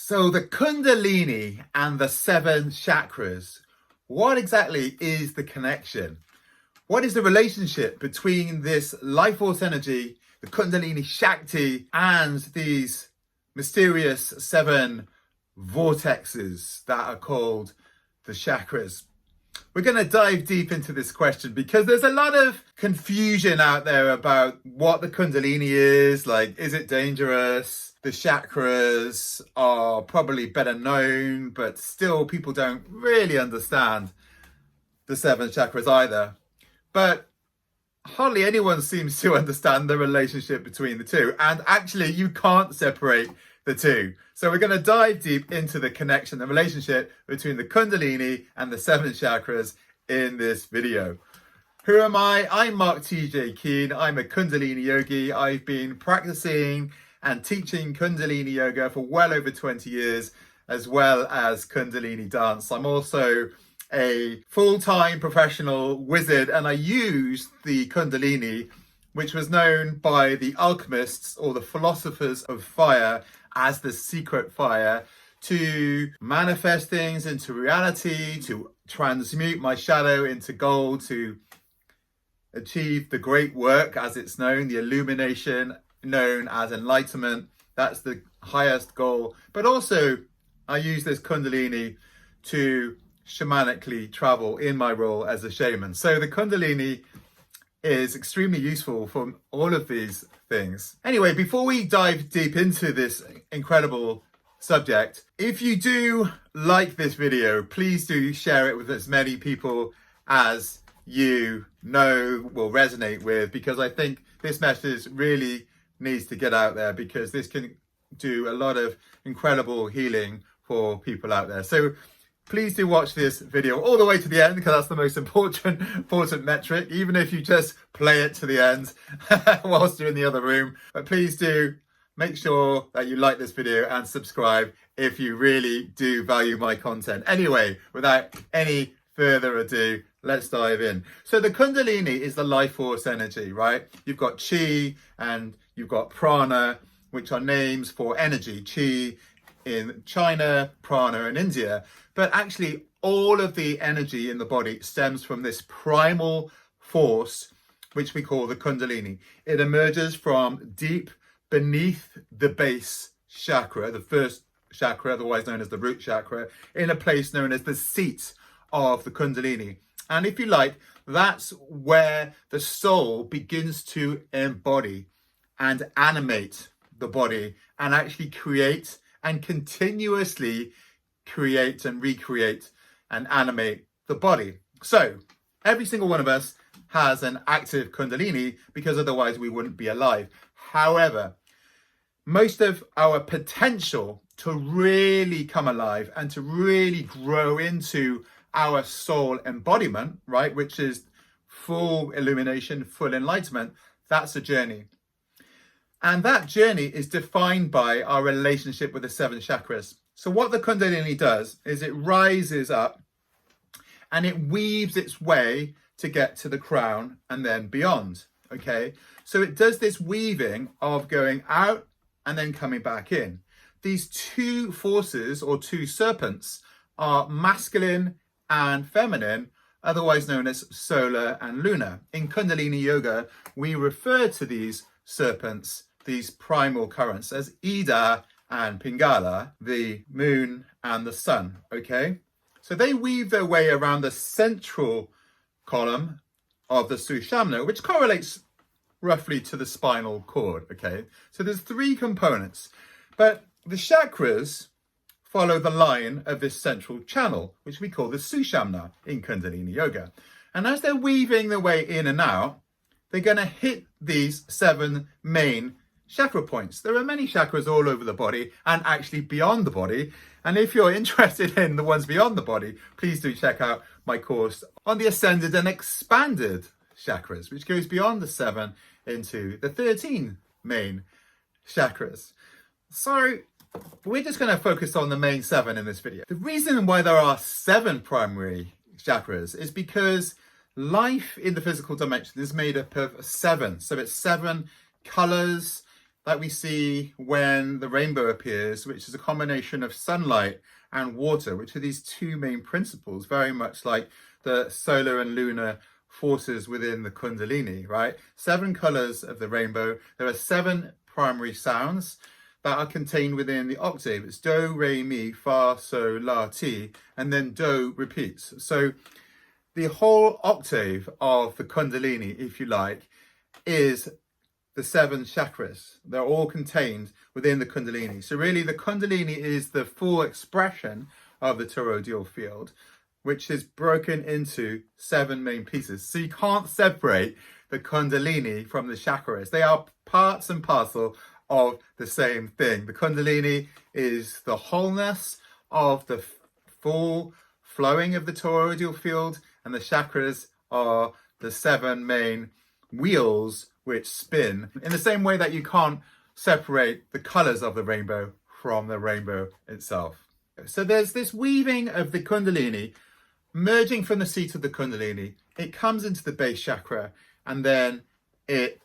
So the Kundalini and the 7 chakras, what exactly is the connection? What is the relationship between this life force energy, the Kundalini Shakti, and these mysterious 7 vortexes that are called the chakras? We're going to dive deep into this question because there's a lot of confusion out there about what the Kundalini is. Like, is it dangerous? The chakras are probably better known, but still people don't really understand the 7 chakras either. But hardly anyone seems to understand the relationship between the two. And actually, you can't separate the two. So we're going to dive deep into the connection, the relationship between the Kundalini and the 7 chakras in this video. Who am I? I'm Mark T.J Keane. I'm a Kundalini yogi. I've been practicing and teaching Kundalini yoga for well over 20 years, as well as Kundalini dance. I'm also a full-time professional wizard, and I use the Kundalini, which was known by the alchemists or the philosophers of fire as the secret fire, to manifest things into reality, to transmute my shadow into gold, to achieve the great work as it's known, the illumination known as enlightenment. That's the highest goal. But also I use this Kundalini to shamanically travel in my role as a shaman. So the Kundalini is extremely useful for all of these things. Anyway, before we dive deep into this incredible subject, if you do like this video, please do share it with as many people as you know will resonate with, because I think this message really needs to get out there, because this can do a lot of incredible healing for people out there. So please do watch this video all the way to the end, because that's the most important metric, even if you just play it to the end whilst you're in the other room. But please do make sure that you like this video and subscribe if you really do value my content. Anyway, without any further ado, let's dive in. So the Kundalini is the life force energy, right? You've got Chi and you've got Prana, which are names for energy. Chi in China, Prana in India. But actually, all of the energy in the body stems from this primal force, which we call the Kundalini. It emerges from deep beneath the base chakra, the first chakra, otherwise known as the root chakra, in a place known as the seat of the Kundalini. And if you like, that's where the soul begins to embody and animate the body and actually create and continuously create and recreate and animate the body. So every single one of us has an active Kundalini, because otherwise we wouldn't be alive. However, most of our potential to really come alive and to really grow into our soul embodiment, right, which is full illumination, full enlightenment, that's a journey. And that journey is defined by our relationship with the 7 chakras. So what the Kundalini does is it rises up and it weaves its way to get to the crown and then beyond, okay? So it does this weaving of going out and then coming back in. These 2 forces, or 2 serpents, are masculine and feminine, otherwise known as solar and lunar. In Kundalini Yoga, we refer to these serpents, these primal currents, as Ida and Pingala, the moon and the sun, okay? So they weave their way around the central column of the Sushumna, which correlates roughly to the spinal cord, okay? So there's 3 components, but the chakras follow the line of this central channel, which we call the Sushumna in Kundalini Yoga. And as they're weaving their way in and out, they're going to hit these 7 main chakra points. There are many chakras all over the body and actually beyond the body. And if you're interested in the ones beyond the body, please do check out my course on the ascended and expanded chakras, which goes beyond the 7 into the 13 main chakras. So we're just going to focus on the main 7 in this video. The reason why there are 7 primary chakras is because life in the physical dimension is made up of 7. So it's 7 colors like we see when the rainbow appears, which is a combination of sunlight and water, which are these two main principles, very much like the solar and lunar forces within the Kundalini, right? 7 colors of the rainbow. There are 7 primary sounds that are contained within the octave. It's do, re, mi, fa, so, la, ti, and then do repeats. So the whole octave of the Kundalini, if you like, is the 7 chakras. They're all contained within the Kundalini. So really the Kundalini is the full expression of the toroidal field, which is broken into 7 main pieces. So you can't separate the Kundalini from the chakras. They are parts and parcel of the same thing. The Kundalini is the wholeness of the full flowing of the toroidal field, and the chakras are the 7 main wheels which spin, in the same way that you can't separate the colors of the rainbow from the rainbow itself. So there's this weaving of the Kundalini, merging from the seat of the Kundalini. It comes into the base chakra, and then it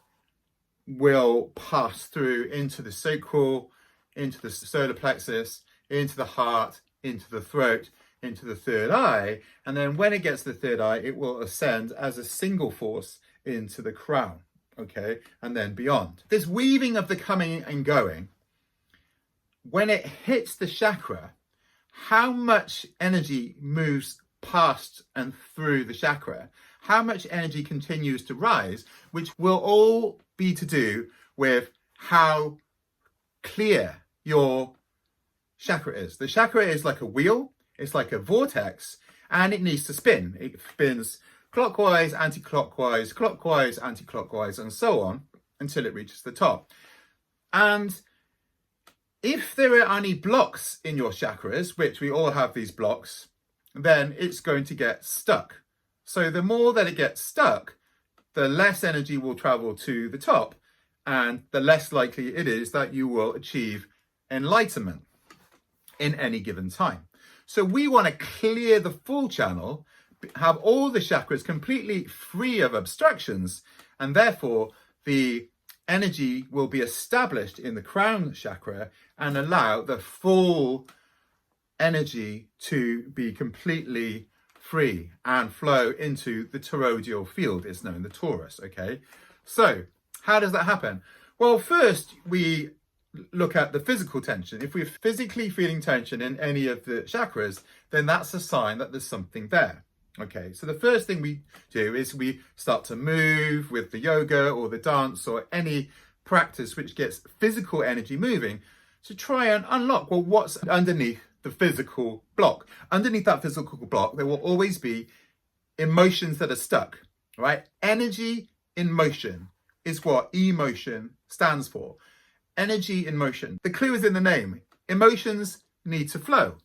will pass through into the sacral, into the solar plexus, into the heart, into the throat, into the third eye. And then when it gets to the third eye, it will ascend as a single force into the crown. Okay, and then beyond. This weaving of the coming and going, when it hits the chakra, how much energy moves past and through the chakra, how much energy continues to rise, which will all be to do with how clear your chakra is. The chakra is like a wheel, it's like a vortex, and it needs to spin. It spins clockwise, anti-clockwise, clockwise, anti-clockwise, and so on until it reaches the top. And if there are any blocks in your chakras, which we all have these blocks, then it's going to get stuck. So the more that it gets stuck, the less energy will travel to the top, and the less likely it is that you will achieve enlightenment in any given time. So we want to clear the full channel, have all the chakras completely free of obstructions, and therefore the energy will be established in the crown chakra and allow the full energy to be completely free and flow into the toroidal field. It's known the torus. Okay, so how does that happen? Well, first we look at the physical tension. If we're physically feeling tension in any of the chakras, then that's a sign that there's something there. Okay, so the first thing we do is we start to move with the yoga or the dance or any practice which gets physical energy moving to try and unlock, well, what's underneath the physical block. Underneath that physical block, there will always be emotions that are stuck, right? Energy in motion is what emotion stands for. Energy in motion. The clue is in the name. Emotions need to flow.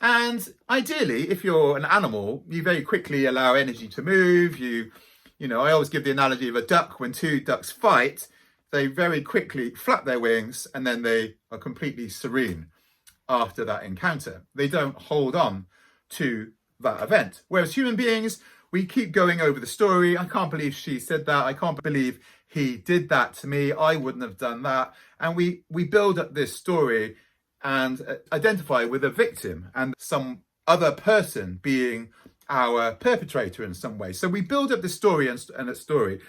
And ideally, if you're an animal, you very quickly allow energy to move. You know, I always give the analogy of a duck. When 2 ducks fight, they very quickly flap their wings and then they are completely serene after that encounter. They don't hold on to that event. Whereas human beings, we keep going over the story. I can't believe she said that. I can't believe he did that to me. I wouldn't have done that. And we build up this story and identify with a victim and some other person being our perpetrator in some way. So we build up this story and a story.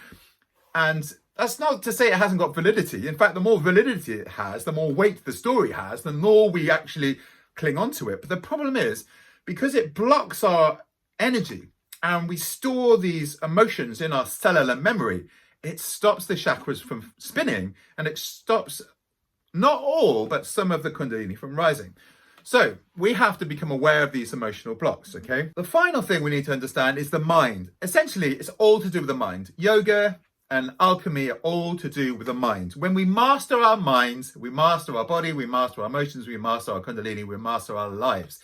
And that's not to say it hasn't got validity. In fact, the more validity it has, the more weight the story has, the more we actually cling on to it. But the problem is, because it blocks our energy and we store these emotions in our cellular memory, it stops the chakras from spinning, and it stops not all, but some of the Kundalini from rising. So we have to become aware of these emotional blocks, okay? The final thing we need to understand is the mind. Essentially, it's all to do with the mind. Yoga and alchemy are all to do with the mind. When we master our minds, we master our body, we master our emotions, we master our Kundalini, we master our lives.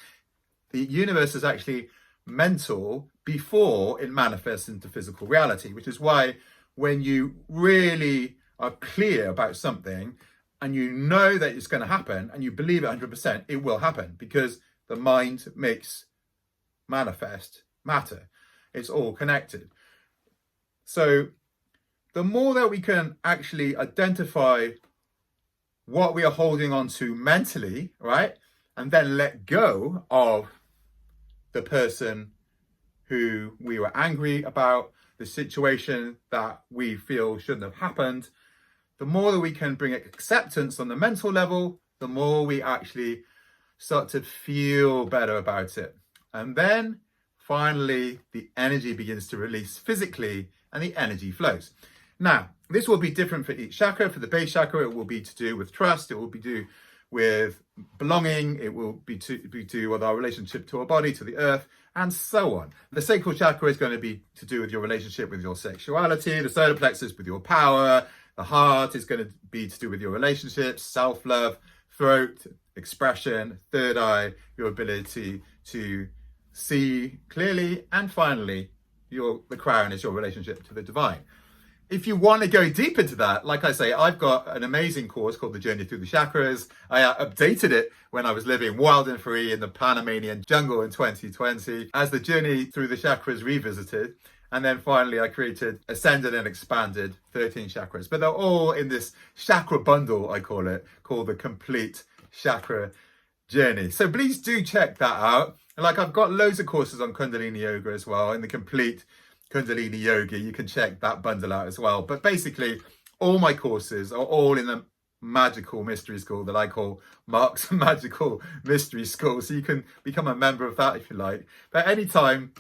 The universe is actually mental before it manifests into physical reality, which is why when you really are clear about something and you know that it's going to happen and you believe it 100%, it will happen, because the mind makes manifest matter. It's all connected. So the more that we can actually identify what we are holding on to mentally, right? And then let go of the person who we were angry about, the situation that we feel shouldn't have happened. The more that we can bring acceptance on the mental level, the more we actually start to feel better about it. And then finally, the energy begins to release physically and the energy flows. Now, this will be different for each chakra. For the base chakra, it will be to do with trust. It will be to do with belonging. It will be to do with our relationship to our body, to the earth, and so on. The sacral chakra is going to be to do with your relationship with your sexuality. The solar plexus with your power. The heart is going to be to do with your relationships, self-love, throat, expression, third eye, your ability to see clearly, and finally, the crown is your relationship to the divine. If you want to go deep into that, like I say, I've got an amazing course called The Journey Through the Chakras. I updated it when I was living wild and free in the Panamanian jungle in 2020 as The Journey Through the Chakras Revisited. And then finally, I created Ascended and Expanded 13 chakras. But they're all in this chakra bundle, I call it, called the Complete Chakra Journey. So please do check that out. Like, I've got loads of courses on Kundalini Yoga as well, in the Complete Kundalini Yogi. You can check that bundle out as well. But basically, all my courses are all in the magical mystery school that I call Mark's Magical Mystery School. So you can become a member of that if you like. But anytime,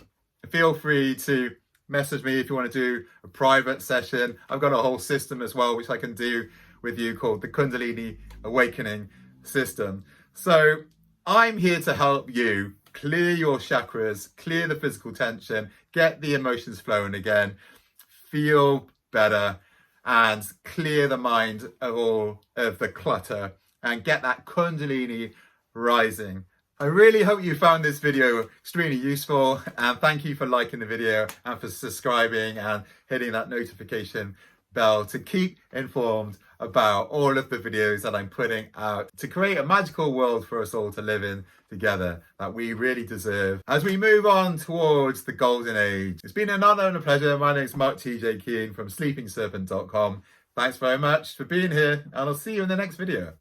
feel free to message me if you want to do a private session. I've got a whole system as well, which I can do with you, called the Kundalini Awakening System. So I'm here to help you clear your chakras, clear the physical tension, get the emotions flowing again, feel better, and clear the mind of all of the clutter and get that Kundalini rising. I really hope you found this video extremely useful, and thank you for liking the video and for subscribing and hitting that notification bell to keep informed about all of the videos that I'm putting out to create a magical world for us all to live in together that we really deserve as we move on towards the golden age. It's been an honor and a pleasure. My name is Mark T.J Keane from sleepingserpent.com. Thanks very much for being here, and I'll see you in the next video.